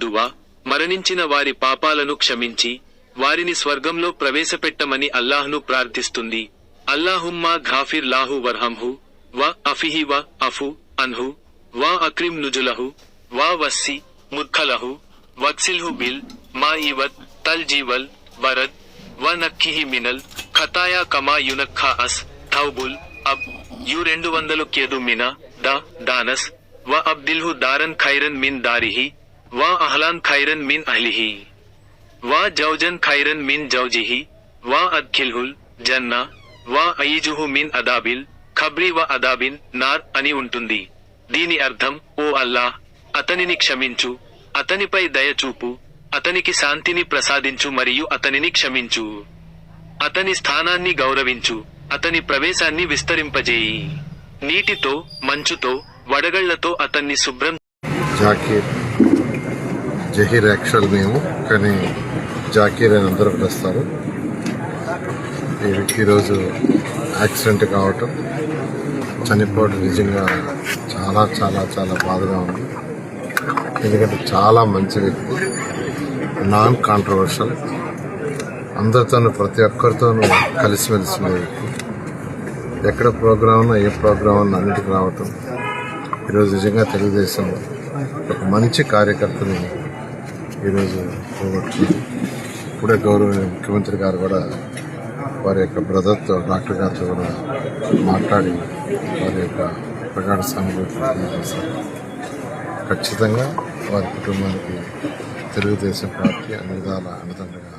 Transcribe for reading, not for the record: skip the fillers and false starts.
దువా, మరణించిన వారి పాపాలను క్షమించి వారిని స్వర్గంలో ప్రవేశపెట్టమని అల్లాహ్ను ప్రార్థిస్తుంది. అల్లాహుమ్మా ఘాఫిర్ లాహు వర్హంహు వా అఫిహి వా అఫు అన్హు వా అక్రిమ్ నుజులహు వా వస్సి ముద్ఖలహు వగ్సిల్హు బిల్ మాయివత్ తల్ జీవల్ బరద్ వ నక్కిహి మినల్ ఖతాయా కమా యునఖ్ఖా అస్ థౌబుల్ అబ్ యు 200 క్యదు మినా ద దానస్ వ అబ్దిల్హు దారన్ ఖైరన్ మిన్ దారిహి వా అహ్లాన్ ఖైరన్ మిన్ అహ్లిహి వా జౌజన్ ఖైరన్ మిన్ జౌజిహి వా అద్ఖిల్హుల్ జన్నా వా అయీజుహు మిన్ అదాబిల్ ఖబ్రి వ అదాబిన్ నార్ అని ఉంటుంది. దీని అర్థం, ఓ అల్లాహ్, అతనిని క్షమించు, అతనిపై దయ చూపు, అతనికి శాంతిని ప్రసాదించు మరియు అతనిని క్షమించు. అతని స్థానాన్ని గౌరవించు, అతని ప్రవేశాన్ని విస్తరింపజేయి. నీటితో, మంచుతో, వడగళ్లతో అతన్ని శుభ్రం. జాకీర్ జహీర్ యాక్చువల్ మేము, కానీ జాకీర్ అని అందరూ పిలుస్తారు. ఈరోజు యాక్సిడెంట్ కావటం, చనిపోవడం నిజంగా చాలా చాలా చాలా బాధగా ఉంది. ఎందుకంటే చాలా మంచి వ్యక్తి, నాన్ కాంట్రవర్షియల్, అందరితోనూ ప్రతి ఒక్కరితోనూ కలిసిమెలిసి వ్యక్తి. ఎక్కడ ప్రోగ్రామ్ ఉన్నా, ఏ ప్రోగ్రామ్ ఉన్నా అన్నిటికి రావటం. ఈరోజు నిజంగా తెలుగుదేశం ఒక మంచి కార్యకర్తని ఈరోజు పోగొట్టుకుంది. ఇప్పుడే గౌరవ ముఖ్యమంత్రి గారు కూడా వారి యొక్క బ్రదర్తో, డాక్టర్ గారితో కూడా మాట్లాడి వారి యొక్క ప్రగాఢ సానుభూతి తెలియజేశారు. ఖచ్చితంగా వారి కుటుంబానికి తెలుగుదేశం పార్టీ అన్ని విధాల అండదండగా